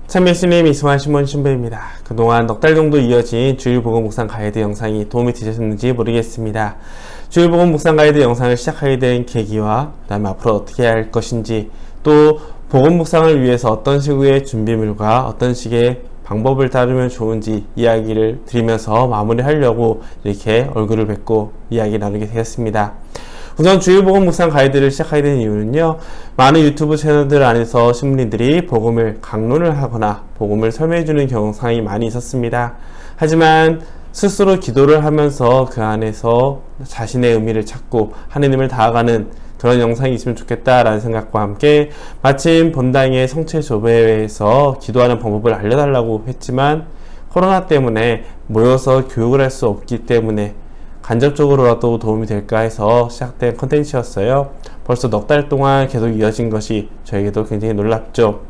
참예수님 이승환 신문 신부입니다. 그동안 넉 달 정도 이어진 주일복음 묵상 가이드 영상이 도움이 되셨는지 모르겠습니다. 주일복음 묵상 가이드 영상을 시작하게 된 계기와 그 다음에 앞으로 어떻게 해야 할 것인지, 또 복음 묵상을 위해서 어떤 식의 준비물과 어떤 식의 방법을 따르면 좋은지 이야기를 드리면서 마무리하려고 이렇게 얼굴을 뵙고 이야기 나누게 되었습니다. 우선 주일복음 묵상 가이드를 시작하게 된 이유는요, 많은 유튜브 채널들 안에서 신부님들이 복음을 강론을 하거나 복음을 설명해주는 영상이 많이 있었습니다. 하지만 스스로 기도를 하면서 그 안에서 자신의 의미를 찾고 하느님을 다가가는 그런 영상이 있으면 좋겠다라는 생각과 함께, 마침 본당의 성체조배회에서 기도하는 방법을 알려달라고 했지만 코로나 때문에 모여서 교육을 할 수 없기 때문에 간접적으로라도 도움이 될까 해서 시작된 컨텐츠였어요. 벌써 넉 달 동안 계속 이어진 것이 저에게도 굉장히 놀랍죠.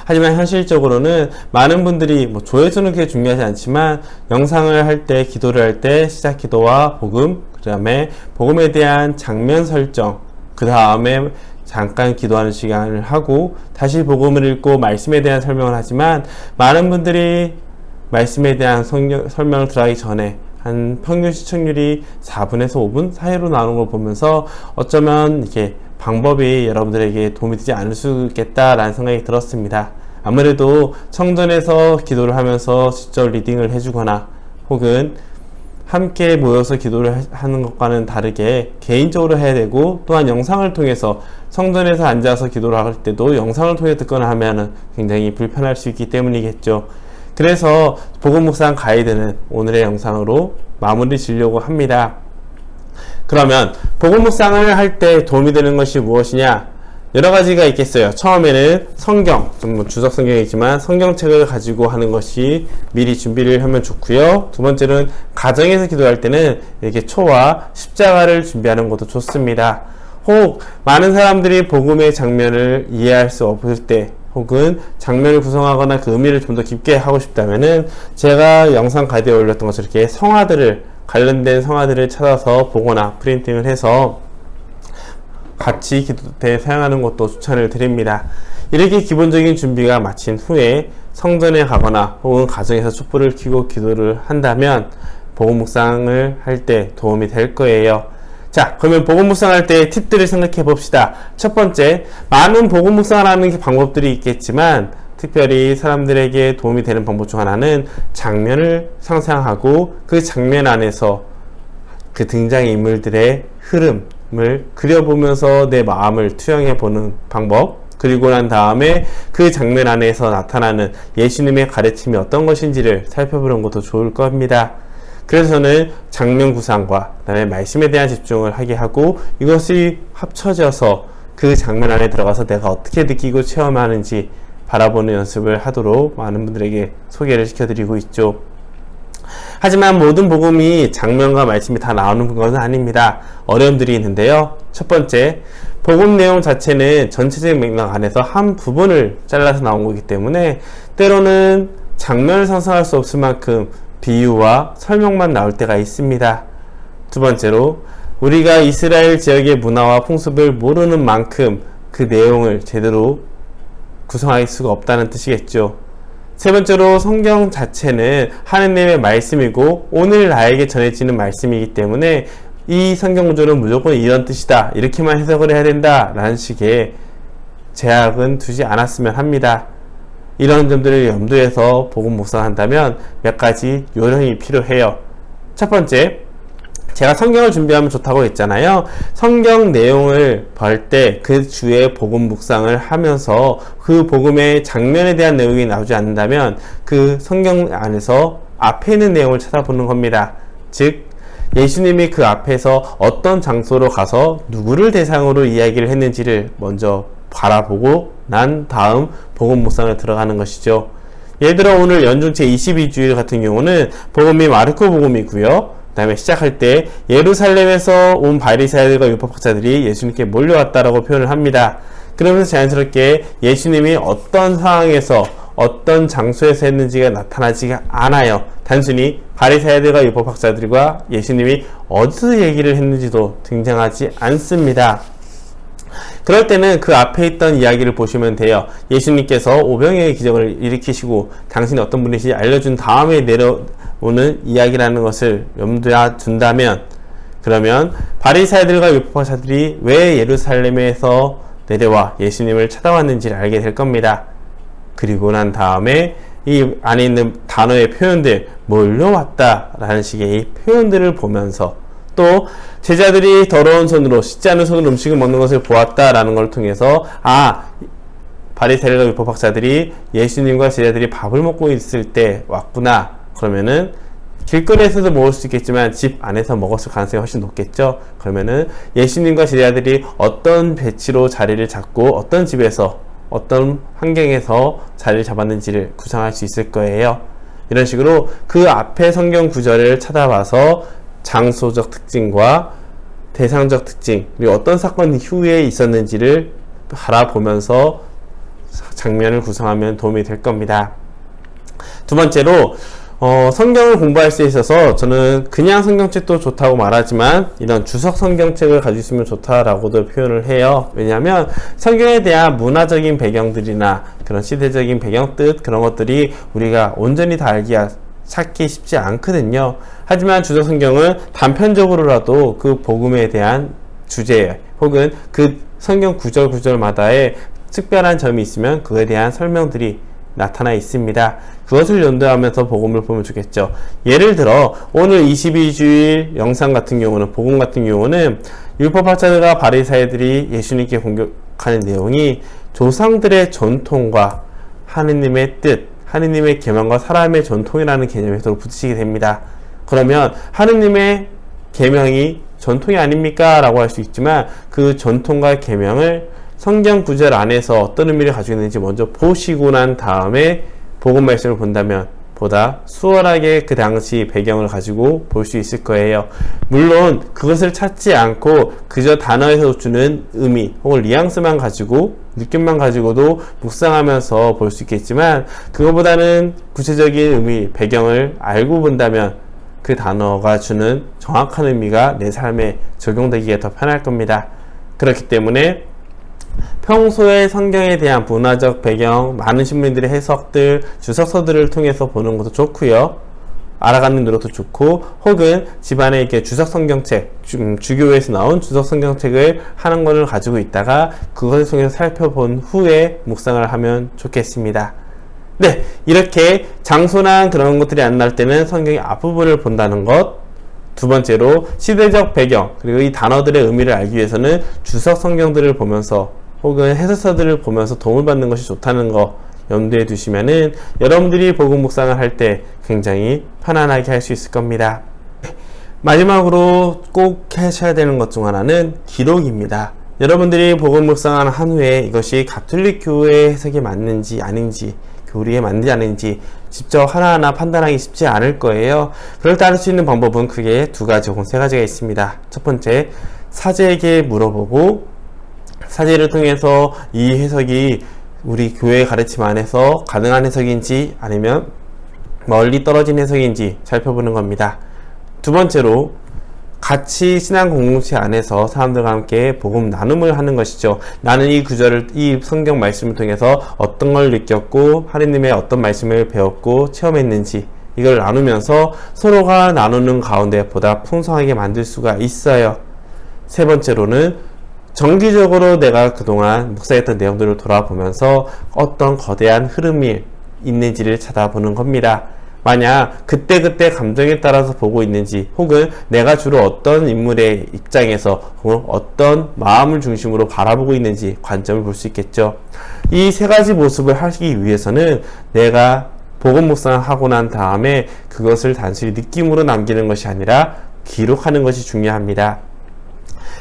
하지만 현실적으로는 많은 분들이 조회수는 그렇게 중요하지 않지만 영상을 할 때, 기도를 할 때 시작 기도와 복음, 그 다음에 복음에 대한 장면 설정, 그 다음에 잠깐 기도하는 시간을 하고 다시 복음을 읽고 말씀에 대한 설명을 하지만, 많은 분들이 말씀에 대한 설명을 들어가기 전에 한 평균 시청률이 4분에서 5분 사이로 나오는 걸 보면서 어쩌면 이게 방법이 여러분들에게 도움이 되지 않을 수 있겠다라는 생각이 들었습니다. 아무래도 청전에서 기도를 하면서 직접 리딩을 해주거나 혹은 함께 모여서 기도를 하는 것과는 다르게 개인적으로 해야 되고, 또한 영상을 통해서 성전에서 앉아서 기도를 할 때도 영상을 통해 듣거나 하면 굉장히 불편할 수 있기 때문이겠죠. 그래서 복음 묵상 가이드는 오늘의 영상으로 마무리 지려고 합니다. 그러면 복음 묵상을 할 때 도움이 되는 것이 무엇이냐? 여러 가지가 있겠어요. 처음에는 성경, 주석 성경이지만 성경책을 가지고 하는 것이 미리 준비를 하면 좋고요. 두 번째는 가정에서 기도할 때는 이렇게 초와 십자가를 준비하는 것도 좋습니다. 혹 많은 사람들이 복음의 장면을 이해할 수 없을 때, 혹은 장면을 구성하거나 그 의미를 좀 더 깊게 하고 싶다면은 제가 영상 가이드에 올렸던 것처럼 이렇게 관련된 성화들을 찾아서 보거나 프린팅을 해서 같이 기도 때 사용하는 것도 추천을 드립니다. 이렇게 기본적인 준비가 마친 후에 성전에 가거나 혹은 가정에서 촛불을 켜고 기도를 한다면 복음 묵상을 할 때 도움이 될 거예요. 자, 그러면 복음 묵상할 때 팁들을 생각해 봅시다. 첫 번째, 많은 복음 묵상을 하는 방법들이 있겠지만 특별히 사람들에게 도움이 되는 방법 중 하나는 장면을 상상하고 그 장면 안에서 그 등장인물들의 흐름을 그려보면서 내 마음을 투영해 보는 방법, 그리고 난 다음에 그 장면 안에서 나타나는 예수님의 가르침이 어떤 것인지를 살펴보는 것도 좋을 겁니다. 그래서 저는 장면 구상과 그 다음에 말씀에 대한 집중을 하게 하고, 이것이 합쳐져서 그 장면 안에 들어가서 내가 어떻게 느끼고 체험하는지 바라보는 연습을 하도록 많은 분들에게 소개를 시켜드리고 있죠. 하지만 모든 복음이 장면과 말씀이 다 나오는 것은 아닙니다. 어려움들이 있는데요. 첫 번째, 복음 내용 자체는 전체적인 맥락 안에서 한 부분을 잘라서 나온 거기 때문에 때로는 장면을 상상할 수 없을 만큼 비유와 설명만 나올 때가 있습니다. 두 번째로, 우리가 이스라엘 지역의 문화와 풍습을 모르는 만큼 그 내용을 제대로 구성할 수가 없다는 뜻이겠죠. 세 번째로, 성경 자체는 하느님의 말씀이고 오늘 나에게 전해지는 말씀이기 때문에 이 성경 구조는 무조건 이런 뜻이다, 이렇게만 해석을 해야 된다 라는 식의 제약은 두지 않았으면 합니다. 이런 점들을 염두에서 복음 묵상한다면 몇 가지 요령이 필요해요. 첫 번째, 제가 성경을 준비하면 좋다고 했잖아요. 성경 내용을 볼 때 그 주의 복음 묵상을 하면서 그 복음의 장면에 대한 내용이 나오지 않는다면 그 성경 안에서 앞에 있는 내용을 찾아보는 겁니다. 즉, 예수님이 그 앞에서 어떤 장소로 가서 누구를 대상으로 이야기를 했는지를 먼저 바라보고 난 다음 복음 묵상을 들어가는 것이죠. 예를 들어 오늘 연중체 22주일 같은 경우는 복음이 마르코 복음이고요. 그 다음에 시작할 때 예루살렘에서 온 바리새인들과 율법학자들이 예수님께 몰려왔다라고 표현을 합니다. 그러면서 자연스럽게 예수님이 어떤 상황에서 어떤 장소에서 했는지가 나타나지가 않아요. 단순히 바리새인들과 율법학자들과 예수님이 어디서 얘기를 했는지도 등장하지 않습니다. 그럴 때는 그 앞에 있던 이야기를 보시면 돼요. 예수님께서 오병이어의 기적을 일으키시고 당신이 어떤 분이신지 알려준 다음에 내려오는 이야기라는 것을 염두에 둔다면, 그러면 바리사이들과 율법학자들이 왜 예루살렘에서 내려와 예수님을 찾아왔는지를 알게 될 겁니다. 그리고 난 다음에 이 안에 있는 단어의 표현들, 몰려왔다 라는 식의 이 표현들을 보면서, 또 제자들이 더러운 손으로, 씻지 않은 손으로 음식을 먹는 것을 보았다 라는 걸 통해서, 바리새인과 율법학자들이 예수님과 제자들이 밥을 먹고 있을 때 왔구나. 그러면은 길거리에서도 먹을 수 있겠지만 집 안에서 먹었을 가능성이 훨씬 높겠죠. 그러면은 예수님과 제자들이 어떤 배치로 자리를 잡고 어떤 집에서 어떤 환경에서 자리를 잡았는지를 구상할 수 있을 거예요. 이런 식으로 그 앞에 성경 구절을 찾아봐서 장소적 특징과 대상적 특징, 그리고 어떤 사건 이후에 있었는지를 바라보면서 장면을 구성하면 도움이 될 겁니다. 두 번째로, 성경을 공부할 수 있어서 저는 그냥 성경책도 좋다고 말하지만 이런 주석 성경책을 가지고 있으면 좋다라고도 표현을 해요. 왜냐하면 성경에 대한 문화적인 배경들이나 그런 시대적인 배경 뜻, 그런 것들이 우리가 온전히 다 찾기 쉽지 않거든요. 하지만 주석 성경은 단편적으로라도 그 복음에 대한 주제 혹은 그 성경 구절마다의 특별한 점이 있으면 그에 대한 설명들이 나타나 있습니다. 그것을 연도하면서 복음을 보면 좋겠죠. 예를 들어 오늘 22주일 영상 같은 경우는, 복음 같은 경우는 율법학자들과 바리사이들이 예수님께 공격하는 내용이 조상들의 전통과 하느님의 뜻, 하느님의 계명과 사람의 전통이라는 개념에 서로 부딪히게 됩니다. 그러면 하느님의 계명이 전통이 아닙니까? 라고 할 수 있지만 그 전통과 계명을 성경 구절 안에서 어떤 의미를 가지고 있는지 먼저 보시고 난 다음에 복음 말씀을 본다면 보다 수월하게 그 당시 배경을 가지고 볼 수 있을 거예요. 물론 그것을 찾지 않고 그저 단어에서 주는 의미 혹은 뉘앙스만 가지고, 느낌만 가지고도 묵상하면서 볼 수 있겠지만, 그거보다는 구체적인 의미, 배경을 알고 본다면 그 단어가 주는 정확한 의미가 내 삶에 적용되기에 더 편할 겁니다. 그렇기 때문에 평소에 성경에 대한 문화적 배경, 많은 신문들의 해석들, 주석서들을 통해서 보는 것도 좋고요. 알아가는 노력도 좋고, 혹은 집안에 이렇게 주석 성경책, 주교에서 나온 주석 성경책을 하는 것을 가지고 있다가 그것을 통해서 살펴본 후에 묵상을 하면 좋겠습니다. 네, 이렇게 장소나 그런 것들이 안 나올 때는 성경의 앞부분을 본다는 것. 두 번째로 시대적 배경, 그리고 이 단어들의 의미를 알기 위해서는 주석 성경들을 보면서 혹은 해설서들을 보면서 도움을 받는 것이 좋다는 거 염두에 두시면은 여러분들이 복음 묵상을 할 때 굉장히 편안하게 할 수 있을 겁니다. 마지막으로 꼭 하셔야 되는 것 중 하나는 기록입니다. 여러분들이 복음 묵상을 한 후에 이것이 가톨릭 교회의 해석이 맞는지 아닌지, 교리에 맞는지 아닌지 직접 하나하나 판단하기 쉽지 않을 거예요. 그럴 때 할 수 있는 방법은 크게 두 가지 혹은 세 가지가 있습니다. 첫 번째, 사제에게 물어보고 사제를 통해서 이 해석이 우리 교회의 가르침 안에서 가능한 해석인지 아니면 멀리 떨어진 해석인지 살펴보는 겁니다. 두 번째로 같이 신앙 공동체 안에서 사람들과 함께 복음 나눔을 하는 것이죠. 나는 이 구절을, 이 성경 말씀을 통해서 어떤 걸 느꼈고 하느님의 어떤 말씀을 배웠고 체험했는지 이걸 나누면서 서로가 나누는 가운데 보다 풍성하게 만들 수가 있어요. 세 번째로는 정기적으로 내가 그동안 묵상했던 내용들을 돌아보면서 어떤 거대한 흐름이 있는지를 찾아보는 겁니다. 만약 그때그때 감정에 따라서 보고 있는지, 혹은 내가 주로 어떤 인물의 입장에서 혹은 어떤 마음을 중심으로 바라보고 있는지 관점을 볼 수 있겠죠. 이 세 가지 모습을 하기 위해서는 내가 복음 묵상을 하고 난 다음에 그것을 단순히 느낌으로 남기는 것이 아니라 기록하는 것이 중요합니다.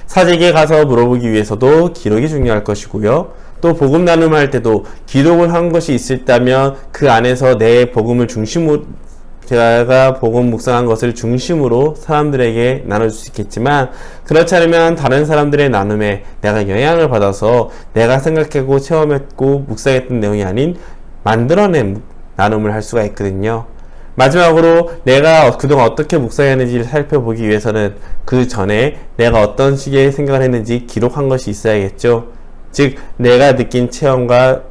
사제에게 가서 물어보기 위해서도 기록이 중요할 것이고요. 또 복음 나눔할 때도 기록을 한 것이 있다면 그 안에서 내 복음을 중심으로, 제가 복음 묵상한 것을 중심으로 사람들에게 나눠줄 수 있겠지만, 그렇지 않으면 다른 사람들의 나눔에 내가 영향을 받아서 내가 생각하고 체험했고 묵상했던 내용이 아닌 만들어낸 나눔을 할 수가 있거든요. 마지막으로 내가 그동안 어떻게 묵상했는지를 살펴보기 위해서는 그 전에 내가 어떤 식의 생각을 했는지 기록한 것이 있어야겠죠. 즉 내가 느낀 체험과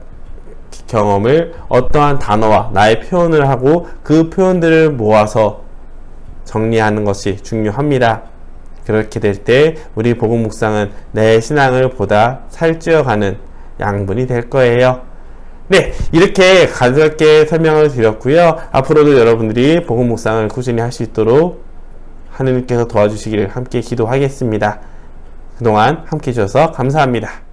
경험을 어떠한 단어와 나의 표현을 하고 그 표현들을 모아서 정리하는 것이 중요합니다. 그렇게 될 때 우리 복음 묵상은 내 신앙을 보다 살찌어가는 양분이 될 거예요. 네, 이렇게 가볍게 설명을 드렸고요. 앞으로도 여러분들이 복음 묵상을 꾸준히 할 수 있도록 하느님께서 도와주시기를 함께 기도하겠습니다. 그동안 함께 해주셔서 감사합니다.